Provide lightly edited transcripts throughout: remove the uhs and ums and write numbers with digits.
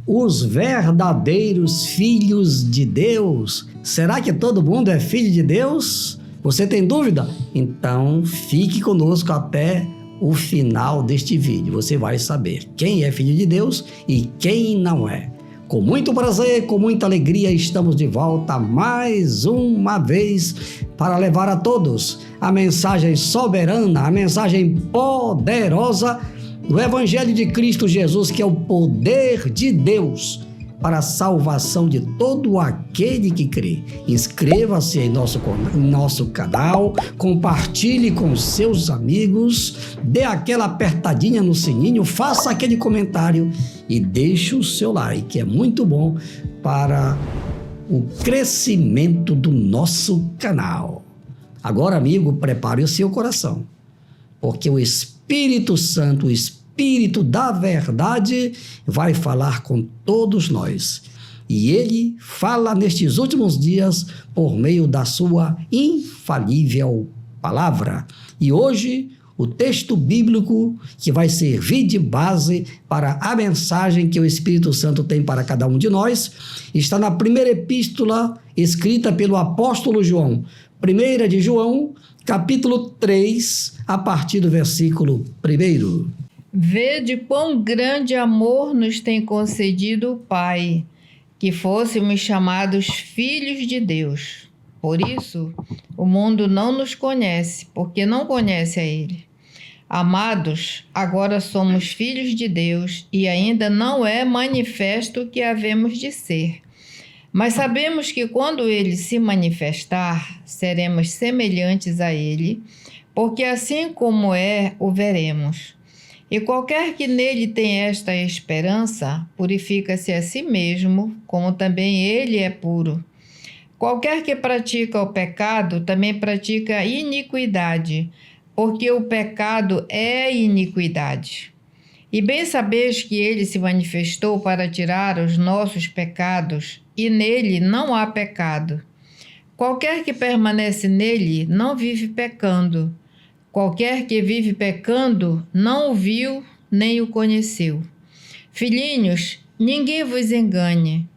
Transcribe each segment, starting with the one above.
os verdadeiros filhos de Deus. Será que todo mundo é filho de Deus? Você tem dúvida? Então fique conosco até o final deste vídeo. Você vai saber quem é filho de Deus e quem não é. Com muito prazer, com muita alegria, estamos de volta mais uma vez para levar a todos a mensagem soberana, a mensagem poderosa do Evangelho de Cristo Jesus, que é o poder de Deus para a salvação de todo aquele que crê. Inscreva-se em nosso canal, compartilhe com seus amigos, dê aquela apertadinha no sininho, faça aquele comentário e deixe o seu like, é muito bom para o crescimento do nosso canal. Agora, amigo, prepare o seu coração, porque o Espírito Santo, o Espírito da verdade, vai falar com todos nós. E ele fala nestes últimos dias por meio da sua infalível palavra. E hoje, o texto bíblico que vai servir de base para a mensagem que o Espírito Santo tem para cada um de nós, está na primeira epístola escrita pelo apóstolo João. 1 de João, capítulo 3, a partir do versículo 1. Vede quão grande amor nos tem concedido o Pai, que fôssemos chamados filhos de Deus. Por isso, o mundo não nos conhece, porque não conhece a Ele. Amados, agora somos filhos de Deus e ainda não é manifesto o que havemos de ser. Mas sabemos que quando Ele se manifestar, seremos semelhantes a Ele, porque assim como é, o veremos. E qualquer que nele tem esta esperança, purifica-se a si mesmo, como também ele é puro. Qualquer que pratica o pecado, também pratica a iniquidade, porque o pecado é iniquidade. E bem sabeis que ele se manifestou para tirar os nossos pecados, e nele não há pecado. Qualquer que permanece nele não vive pecando. Qualquer que vive pecando não o viu nem o conheceu. Filhinhos, ninguém vos engane.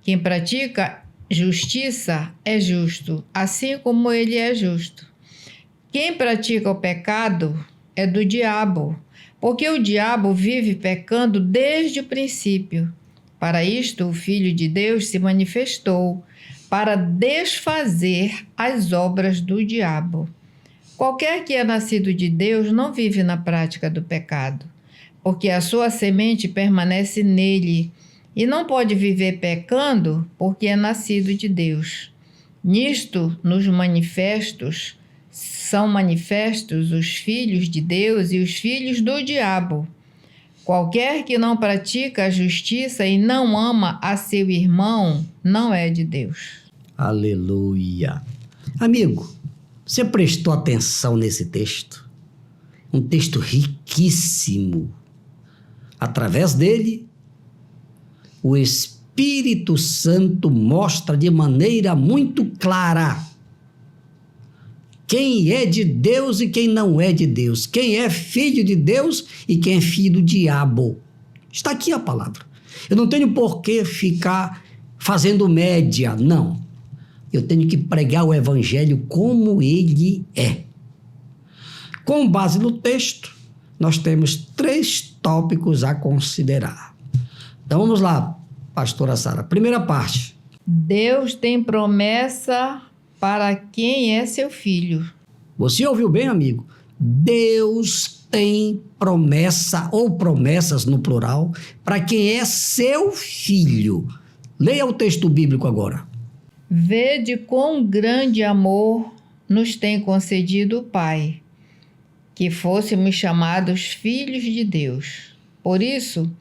Quem pratica justiça é justo, assim como ele é justo. Quem pratica o pecado é do diabo, porque o diabo vive pecando desde o princípio. Para isto o Filho de Deus se manifestou, para desfazer as obras do diabo. Qualquer que é nascido de Deus não vive na prática do pecado, porque a sua semente permanece nele, e não pode viver pecando, porque é nascido de Deus. Nisto, nos manifestos, são manifestos os filhos de Deus e os filhos do diabo. Qualquer que não pratica a justiça e não ama a seu irmão, não é de Deus. Aleluia. Amigo, você prestou atenção nesse texto? Um texto riquíssimo. Através dele, o Espírito Santo mostra de maneira muito clara quem é de Deus e quem não é de Deus, quem é filho de Deus e quem é filho do diabo. Está aqui a palavra. Eu não tenho por que ficar fazendo média, não. Eu tenho que pregar o Evangelho como ele é. Com base no texto, nós temos 3 tópicos a considerar. Então vamos lá, pastora Sara. Primeira parte. Deus tem promessa para quem é seu filho. Você ouviu bem, amigo? Deus tem promessa, ou promessas no plural, para quem é seu filho. Leia o texto bíblico agora. Vede quão grande amor nos tem concedido o Pai, que fôssemos chamados filhos de Deus. Por isso,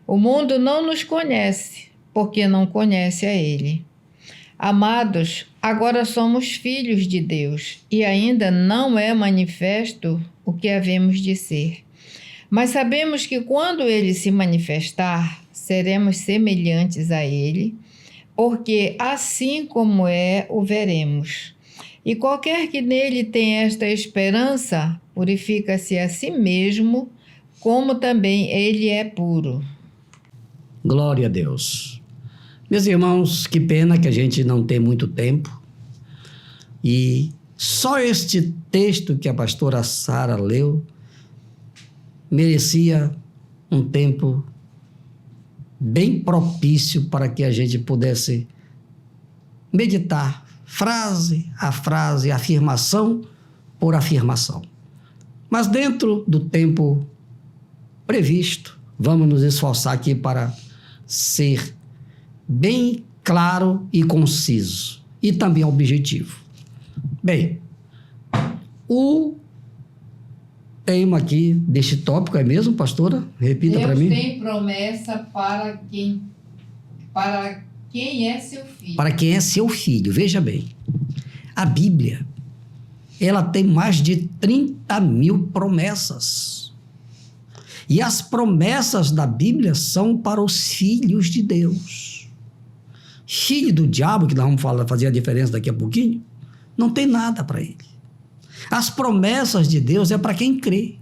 o mundo não nos conhece, porque não conhece a Ele. Amados, agora somos filhos de Deus, e ainda não é manifesto o que havemos de ser. Mas sabemos que quando Ele se manifestar, seremos semelhantes a Ele, porque assim como é, o veremos. E qualquer que nele tem esta esperança, purifica-se a si mesmo, como também ele é puro. Glória a Deus. Meus irmãos, que pena que a gente não tem muito tempo. E só este texto que a pastora Sara leu merecia um tempo bem propício para que a gente pudesse meditar frase a frase, afirmação por afirmação. Mas dentro do tempo previsto, vamos nos esforçar aqui para ser bem claro e conciso e também objetivo. Bem, o tema aqui deste tópico é mesmo, pastora? Repita para mim. Deus tem promessa para quem é seu filho. Para quem é seu filho. Veja bem, a Bíblia, ela tem mais de 30.000 promessas. E as promessas da Bíblia são para os filhos de Deus. Filho do diabo, que nós vamos fazer a diferença daqui a pouquinho, não tem nada para ele. As promessas de Deus é para quem crê.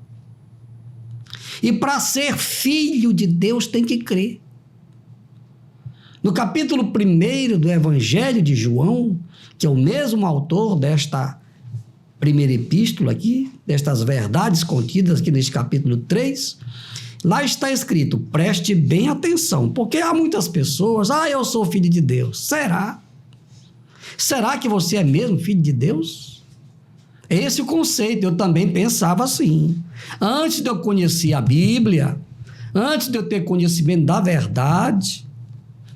E para ser filho de Deus tem que crer. No capítulo 1 do Evangelho de João, que é o mesmo autor desta primeira epístola aqui, destas verdades contidas aqui neste capítulo 3, lá está escrito, preste bem atenção, porque há muitas pessoas, eu sou filho de Deus. Será? Será que você é mesmo filho de Deus? Esse é o conceito, eu também pensava assim. Antes de eu conhecer a Bíblia, antes de eu ter conhecimento da verdade,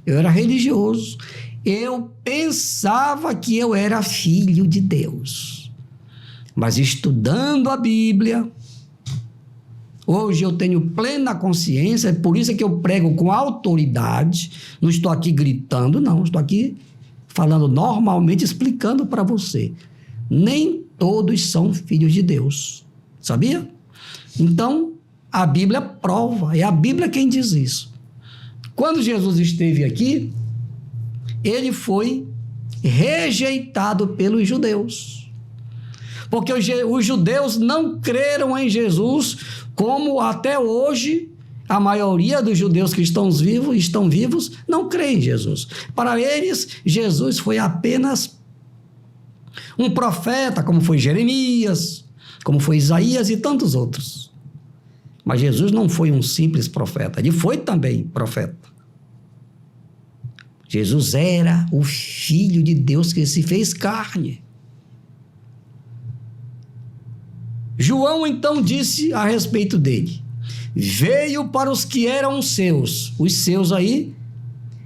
eu era religioso. Eu pensava que eu era filho de Deus. Mas estudando a Bíblia, hoje eu tenho plena consciência, é por isso que eu prego com autoridade, não estou aqui gritando, não, estou aqui falando normalmente, explicando para você. Nem todos são filhos de Deus, sabia? Então, a Bíblia prova, é a Bíblia quem diz isso. Quando Jesus esteve aqui, ele foi rejeitado pelos judeus. Porque os judeus não creram em Jesus, como até hoje a maioria dos judeus que estão vivos não creem em Jesus. Para eles, Jesus foi apenas um profeta, como foi Jeremias, como foi Isaías e tantos outros. Mas Jesus não foi um simples profeta, ele foi também profeta. Jesus era o Filho de Deus que se fez carne. João então disse a respeito dele, veio para os que eram seus. Os seus aí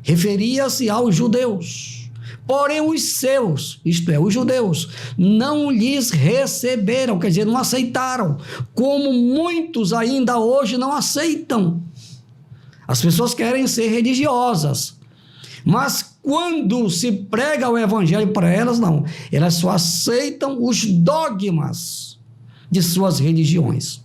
referia-se aos judeus. Porém os seus, isto é, os judeus, não lhes receberam, quer dizer, não aceitaram, como muitos ainda hoje não aceitam. As pessoas querem ser religiosas, mas quando se prega o evangelho para elas, não. Elas só aceitam os dogmas de suas religiões.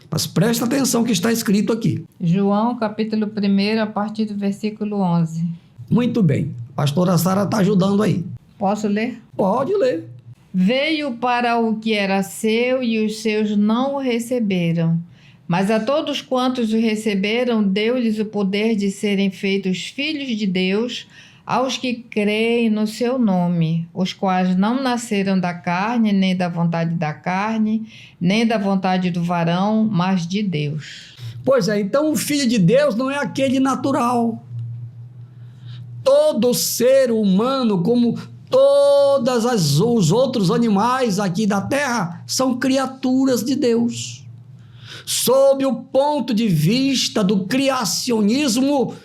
Mas presta atenção que está escrito aqui. João, capítulo 1, a partir do versículo 11. Muito bem. A pastora Sara está ajudando aí. Posso ler? Pode ler. Veio para o que era seu e os seus não o receberam. Mas a todos quantos o receberam, deu-lhes o poder de serem feitos filhos de Deus, aos que creem no seu nome, os quais não nasceram da carne, nem da vontade da carne, nem da vontade do varão, mas de Deus. Pois é, então o Filho de Deus não é aquele natural. Todo ser humano, como todos os outros animais aqui da terra, são criaturas de Deus. Sob o ponto de vista do criacionismo,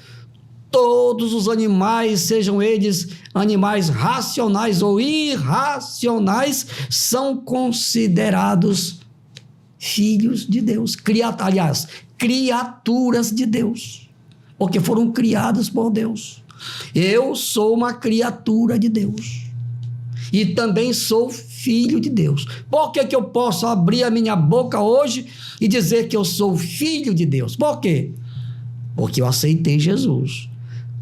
todos os animais, sejam eles animais racionais ou irracionais, são considerados filhos de Deus. Criaturas de Deus, porque foram criados por Deus. Eu sou uma criatura de Deus e também sou filho de Deus. Por que eu posso abrir a minha boca hoje e dizer que eu sou filho de Deus? Por quê? Porque eu aceitei Jesus.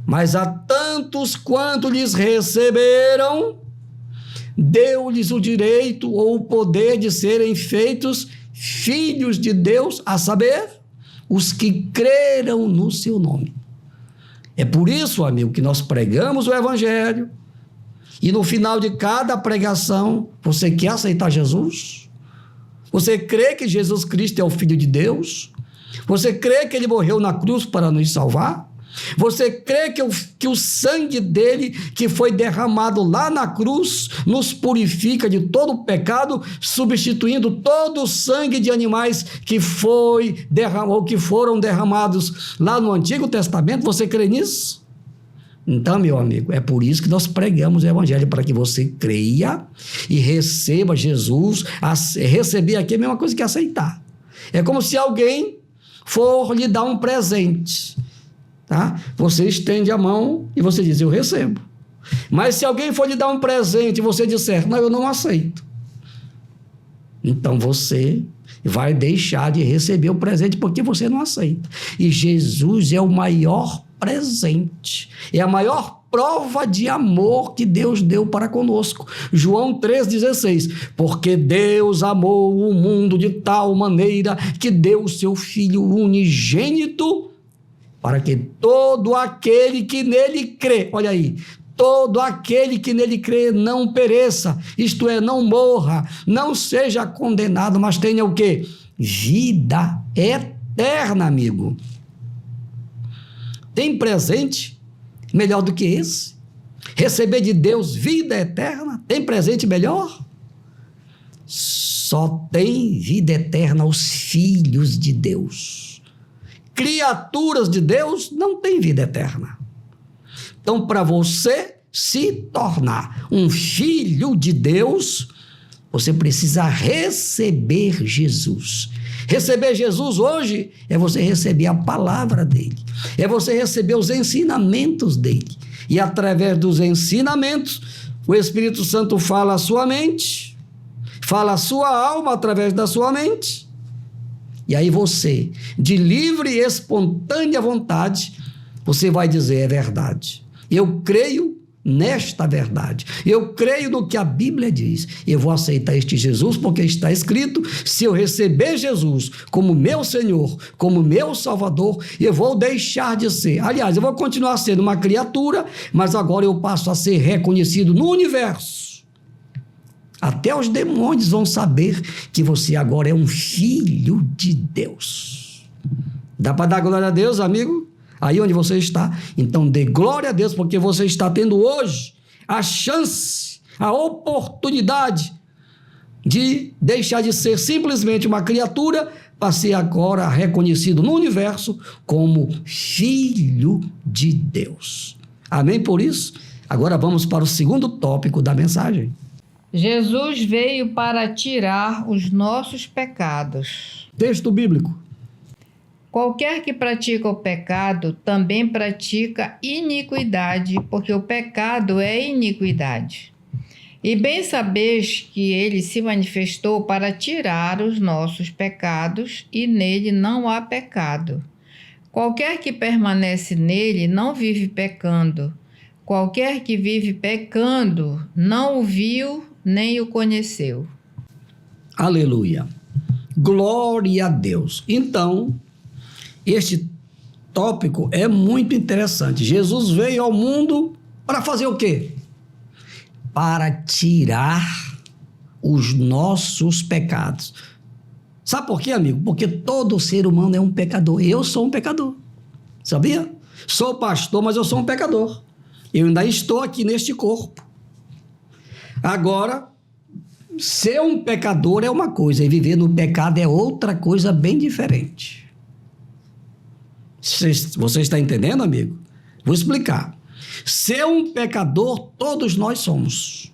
Mas a tantos quanto lhes receberam, deu-lhes o direito ou o poder de serem feitos filhos de Deus, a saber, os que creram no seu nome. É por isso, amigo, que nós pregamos o Evangelho. E no final de cada pregação, você quer aceitar Jesus? Você crê que Jesus Cristo é o Filho de Deus? Você crê que ele morreu na cruz para nos salvar? Você crê que o sangue dele, que foi derramado lá na cruz, nos purifica de todo o pecado, substituindo todo o sangue de animais que foram derramados lá no Antigo Testamento? Você crê nisso? Então, meu amigo, é por isso que nós pregamos o Evangelho, para que você creia e receba Jesus. Receber aqui é a mesma coisa que aceitar. É como se alguém for lhe dar um presente, tá? Você estende a mão e você diz, eu recebo. Mas se alguém for lhe dar um presente e você disser, não, eu não aceito, então você vai deixar de receber o presente porque você não aceita. E Jesus é o maior presente, é a maior prova de amor que Deus deu para conosco. João 3,16, porque Deus amou o mundo de tal maneira que deu o seu Filho unigênito, para que todo aquele que nele crê, olha aí, todo aquele que nele crê não pereça, isto é, não morra, não seja condenado, mas tenha o quê? Vida eterna, amigo. Tem presente melhor do que esse? Receber de Deus vida eterna? Tem presente melhor? Só tem vida eterna os filhos de Deus. Criaturas de Deus não têm vida eterna. Então, para você se tornar um filho de Deus, você precisa receber Jesus. Receber Jesus hoje é você receber a palavra dele, é você receber os ensinamentos dele. E através dos ensinamentos, o Espírito Santo fala a sua mente, fala a sua alma através da sua mente. E aí você, de livre e espontânea vontade, você vai dizer, é verdade. Eu creio nesta verdade. Eu creio no que a Bíblia diz. Eu vou aceitar este Jesus porque está escrito, se eu receber Jesus como meu Senhor, como meu Salvador, eu vou deixar de ser. Aliás, eu vou continuar sendo uma criatura, mas agora eu passo a ser reconhecido no universo. Até os demônios vão saber que você agora é um filho de Deus. Dá para dar glória a Deus, amigo? Aí onde você está, então dê glória a Deus, porque você está tendo hoje a chance, a oportunidade de deixar de ser simplesmente uma criatura para ser agora reconhecido no universo como filho de Deus. Amém por isso? Agora vamos para o segundo tópico da mensagem. Jesus veio para tirar os nossos pecados. Texto bíblico. Qualquer que pratica o pecado também pratica iniquidade, porque o pecado é iniquidade. E bem sabeis que ele se manifestou para tirar os nossos pecados, e nele não há pecado. Qualquer que permanece nele não vive pecando. Qualquer que vive pecando não o viu nem o conheceu. Aleluia. Glória a Deus. Então, este tópico é muito interessante. Jesus veio ao mundo para fazer o quê? Para tirar os nossos pecados. Sabe por quê, amigo? Porque todo ser humano é um pecador. Eu sou um pecador. Sabia? Sou pastor, mas eu sou um pecador. Eu ainda estou aqui neste corpo. Agora, ser um pecador é uma coisa e viver no pecado é outra coisa bem diferente. Você está entendendo, amigo? Vou explicar. Ser um pecador, todos nós somos.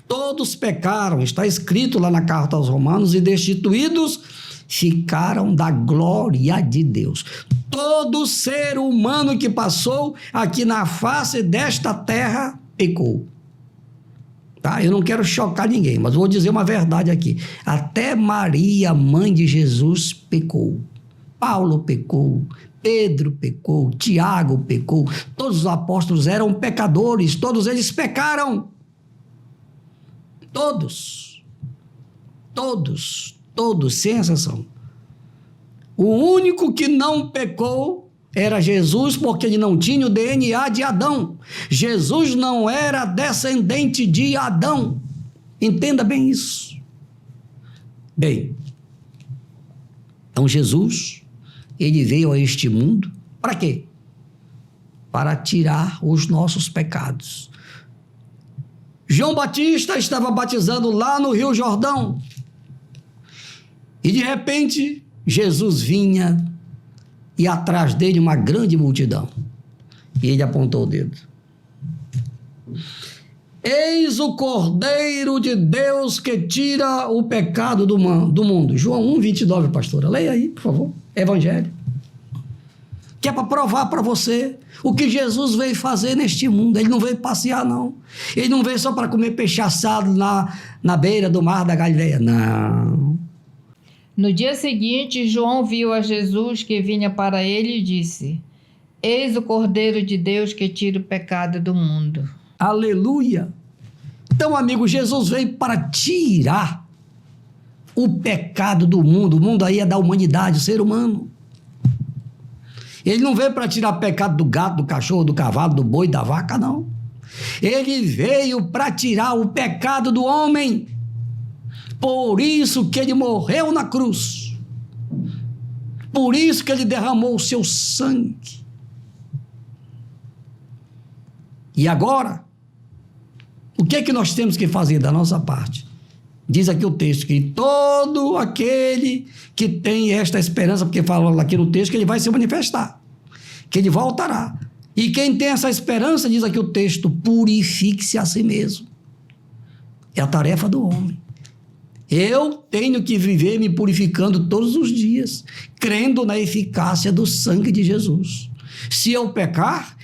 Todos pecaram, está escrito lá na carta aos Romanos, e destituídos ficaram da glória de Deus. Todo ser humano que passou aqui na face desta terra pecou. Tá? Eu não quero chocar ninguém, mas vou dizer uma verdade aqui. Até Maria, mãe de Jesus, pecou. Paulo pecou, Pedro pecou, Tiago pecou, todos os apóstolos eram pecadores, todos eles pecaram. Todos, sem exceção. O único que não pecou era Jesus, porque ele não tinha o DNA de Adão. Jesus não era descendente de Adão. Entenda bem isso. Bem, então Jesus, ele veio a este mundo para quê? Para tirar os nossos pecados. João Batista estava batizando lá no Rio Jordão. E de repente, Jesus vinha e atrás dele uma grande multidão. E ele apontou o dedo. Eis o Cordeiro de Deus que tira o pecado do mundo. João 1:29, pastora. Leia aí, por favor. Evangelho. Que é para provar para você o que Jesus veio fazer neste mundo. Ele não veio passear, não. Ele não veio só para comer peixe assado na beira do mar da Galileia. Não. No dia seguinte, João viu a Jesus que vinha para ele e disse: Eis o Cordeiro de Deus que tira o pecado do mundo. Aleluia! Então, amigo, Jesus veio para tirar o pecado do mundo. O mundo aí é da humanidade, o ser humano. Ele não veio para tirar o pecado do gato, do cachorro, do cavalo, do boi, da vaca, não. Ele veio para tirar o pecado do homem. Por isso que ele morreu na cruz. Por isso que ele derramou o seu sangue. E agora, o que é que nós temos que fazer da nossa parte? Diz aqui o texto que todo aquele que tem esta esperança, porque fala aqui no texto que ele vai se manifestar, que ele voltará. E quem tem essa esperança, diz aqui o texto, purifique-se a si mesmo. É a tarefa do homem. Eu tenho que viver me purificando todos os dias, crendo na eficácia do sangue de Jesus. Se eu pecar,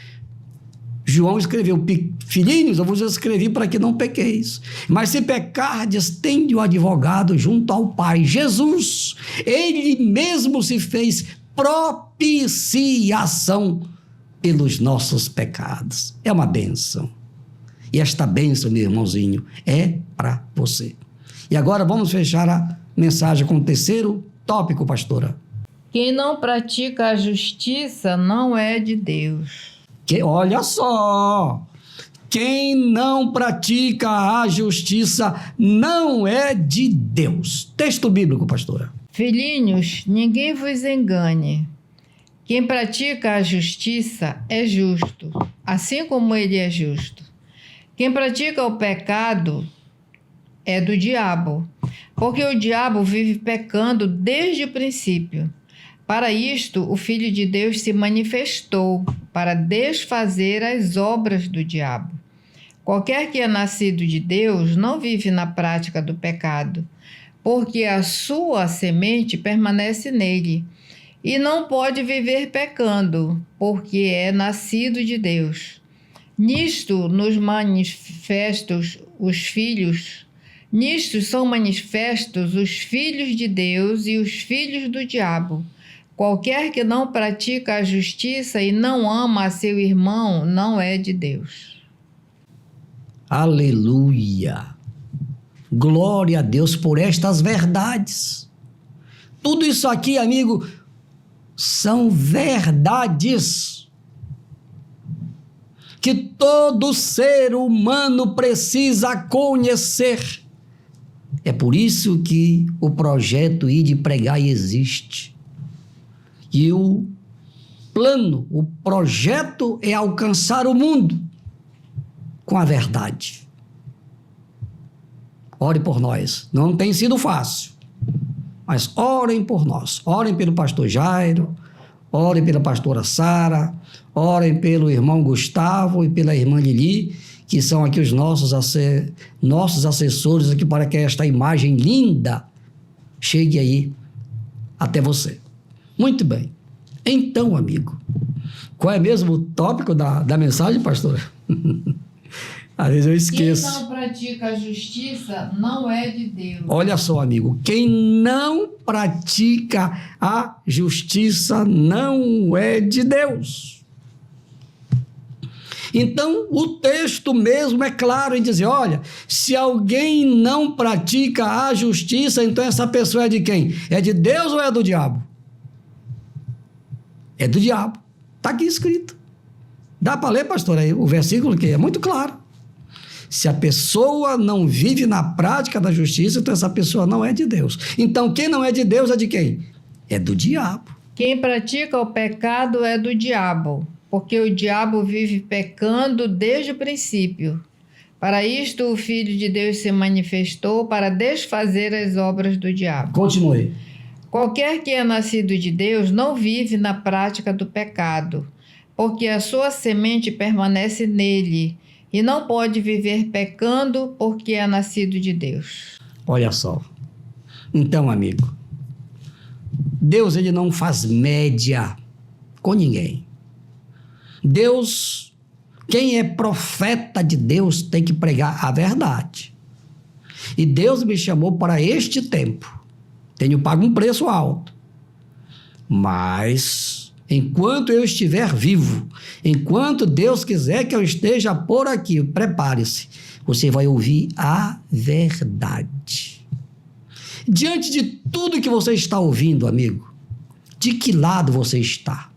João escreveu, filhinhos, eu vos escrevi para que não pequeis. Mas se pecardes, tende o advogado junto ao Pai. Jesus, ele mesmo se fez propiciação pelos nossos pecados. É uma bênção. E esta bênção, meu irmãozinho, é para você. E agora vamos fechar a mensagem com o terceiro tópico, pastora. Quem não pratica a justiça não é de Deus. Olha só, quem não pratica a justiça não é de Deus. Texto bíblico, pastora. Filhinhos, ninguém vos engane. Quem pratica a justiça é justo, assim como ele é justo. Quem pratica o pecado é do diabo, porque o diabo vive pecando desde o princípio. Para isto, o Filho de Deus se manifestou, para desfazer as obras do diabo. Qualquer que é nascido de Deus não vive na prática do pecado, porque a sua semente permanece nele, e não pode viver pecando, porque é nascido de Deus. Nisto são manifestos os filhos de Deus e os filhos do diabo. Qualquer que não pratica a justiça e não ama a seu irmão não é de Deus. Aleluia! Glória a Deus por estas verdades. Tudo isso aqui, amigo, são verdades que todo ser humano precisa conhecer. É por isso que o projeto Ide Pregar existe. E o plano, o projeto é alcançar o mundo com a verdade. Ore por nós. Não tem sido fácil, mas orem por nós. Orem pelo pastor Jairo, orem pela pastora Sara, orem pelo irmão Gustavo e pela irmã Lili, que são aqui os nossos assessores aqui para que esta imagem linda chegue aí até você. Muito bem. Então, amigo, qual é mesmo o tópico da mensagem, pastora? Às vezes eu esqueço. Quem não pratica a justiça não é de Deus. Olha só, amigo, quem não pratica a justiça não é de Deus. Então, o texto mesmo é claro em dizer, olha, se alguém não pratica a justiça, então essa pessoa é de quem? É de Deus ou é do diabo? É do diabo. Está aqui escrito. Dá para ler, pastor, aí o versículo que é muito claro. Se a pessoa não vive na prática da justiça, então essa pessoa não é de Deus. Então, quem não é de Deus é de quem? É do diabo. Quem pratica o pecado é do diabo, porque o diabo vive pecando desde o princípio. Para isto o Filho de Deus se manifestou para desfazer as obras do diabo. Continue. Qualquer que é nascido de Deus não vive na prática do pecado, porque a sua semente permanece nele, e não pode viver pecando porque é nascido de Deus. Olha só. Então, amigo, Deus, ele não faz média com ninguém. Deus, quem é profeta de Deus tem que pregar a verdade. E Deus me chamou para este tempo. Tenho pago um preço alto. Mas, enquanto eu estiver vivo, enquanto Deus quiser que eu esteja por aqui, prepare-se, você vai ouvir a verdade. Diante de tudo que você está ouvindo, amigo, de que lado você está?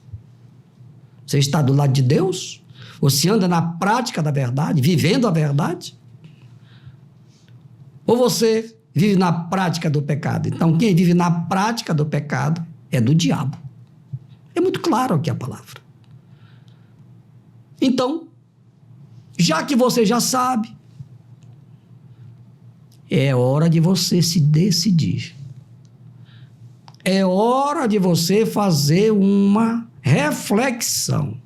Você está do lado de Deus? Você anda na prática da verdade, vivendo a verdade? Ou você vive na prática do pecado? Então, quem vive na prática do pecado é do diabo. É muito claro aqui a palavra. Então, já que você já sabe, é hora de você se decidir. É hora de você fazer uma reflexão.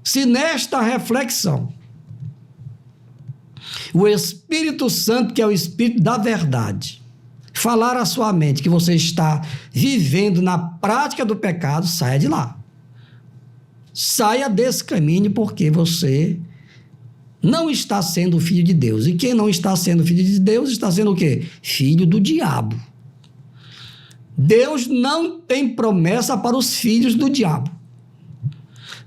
Se nesta reflexão o Espírito Santo, que é o Espírito da verdade, falar à sua mente que você está vivendo na prática do pecado, saia de lá. Saia desse caminho, porque você não está sendo filho de Deus. E quem não está sendo filho de Deus está sendo o quê? Filho do diabo. Deus não tem promessa para os filhos do diabo.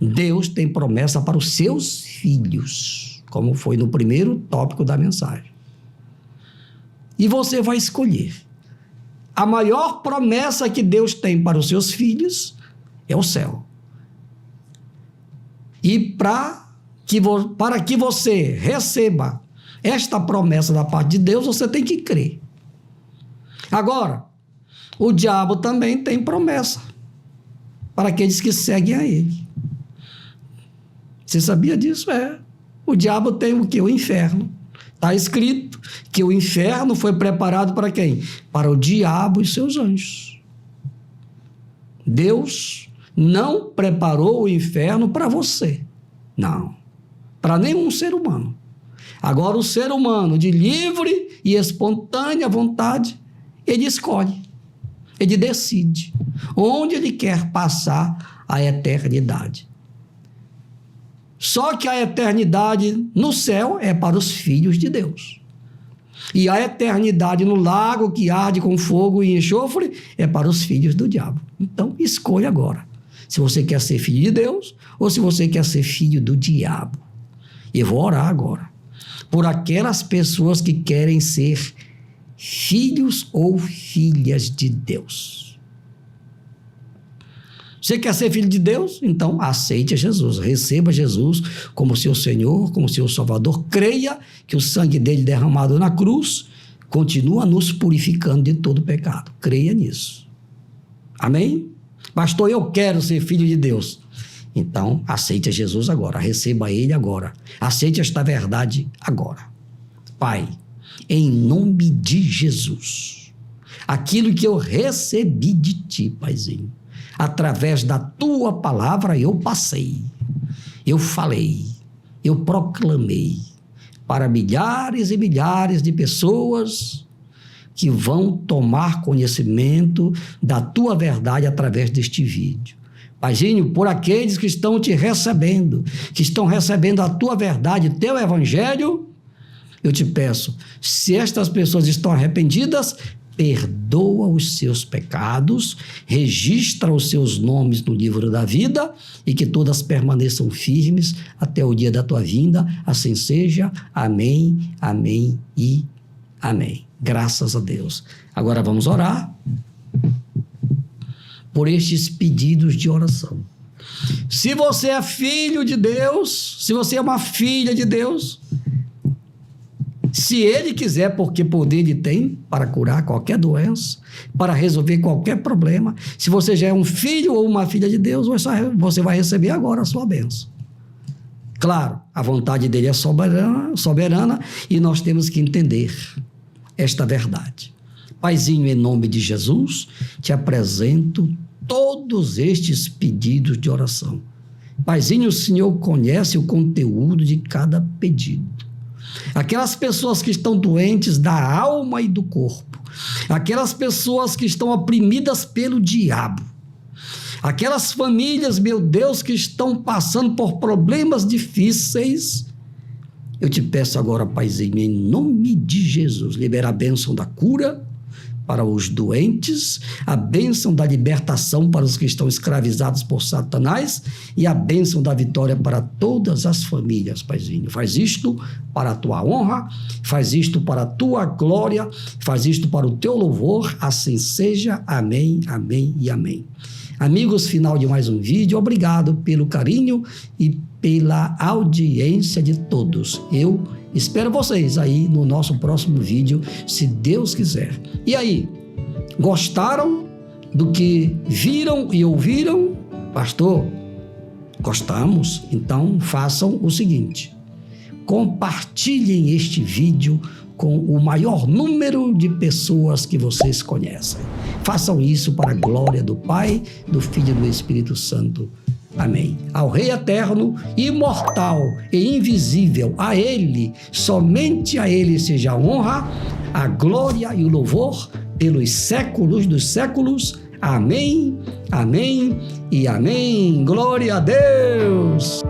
Deus tem promessa para os seus filhos, como foi no primeiro tópico da mensagem. E você vai escolher. A maior promessa que Deus tem para os seus filhos é o céu. E para que você receba esta promessa da parte de Deus, você tem que crer. Agora, o diabo também tem promessa para aqueles que seguem a ele. Você sabia disso? O diabo tem o quê? O inferno. Está escrito que o inferno foi preparado para quem? Para o diabo e seus anjos. Deus não preparou o inferno para você. Não. Para nenhum ser humano. Agora, o ser humano, de livre e espontânea vontade, ele escolhe. Ele decide onde ele quer passar a eternidade. Só que a eternidade no céu é para os filhos de Deus. E a eternidade no lago que arde com fogo e enxofre é para os filhos do diabo. Então, escolha agora. Se você quer ser filho de Deus ou se você quer ser filho do diabo. Eu vou orar agora por aquelas pessoas que querem ser filhos ou filhas de Deus. Você quer ser filho de Deus? Então aceite Jesus, receba Jesus como seu Senhor, como seu Salvador. Creia que o sangue dele derramado na cruz continua nos purificando de todo pecado. Creia nisso. Amém? Pastor, eu quero ser filho de Deus. Então aceite Jesus agora, receba ele agora. Aceite esta verdade agora. Pai, em nome de Jesus, aquilo que eu recebi de ti, Paizinho, através da tua palavra eu passei, eu falei, eu proclamei para milhares e milhares de pessoas que vão tomar conhecimento da tua verdade através deste vídeo. Paizinho, por aqueles que estão te recebendo, que estão recebendo a tua verdade, teu evangelho, eu te peço, se estas pessoas estão arrependidas, perdoa os seus pecados, registra os seus nomes no livro da vida e que todas permaneçam firmes até o dia da tua vinda. Assim seja. Amém, amém e amém. Graças a Deus. Agora vamos orar. por estes pedidos de oração. Se você é filho de Deus, se você é uma filha de Deus, se Ele quiser, porque poder Ele tem para curar qualquer doença, para resolver qualquer problema, se você já é um filho ou uma filha de Deus, você vai receber agora a sua bênção. Claro, a vontade dele é soberana e nós temos que entender esta verdade. Paizinho, em nome de Jesus, te apresento todos estes pedidos de oração. Paizinho, o Senhor conhece o conteúdo de cada pedido. Aquelas pessoas que estão doentes da alma e do corpo, aquelas pessoas que estão oprimidas pelo diabo, aquelas famílias, meu Deus, que estão passando por problemas difíceis, eu te peço agora, Paizinho, em nome de Jesus, libera a bênção da cura para os doentes, a bênção da libertação para os que estão escravizados por Satanás e a bênção da vitória para todas as famílias, Paizinho. Faz isto para a tua honra, faz isto para a tua glória, faz isto para o teu louvor, assim seja. Amém, amém e amém. Amigos, final de mais um vídeo, obrigado pelo carinho e pela audiência de todos. Eu espero vocês aí no nosso próximo vídeo, se Deus quiser. E aí, gostaram do que viram e ouviram? Pastor, gostamos? Então façam o seguinte: compartilhem este vídeo com o maior número de pessoas que vocês conhecem. Façam isso para a glória do Pai, do Filho e do Espírito Santo. Amém. Ao Rei eterno, imortal e invisível, a Ele, somente a Ele seja a honra, a glória e o louvor pelos séculos dos séculos. Amém, amém e amém. Glória a Deus!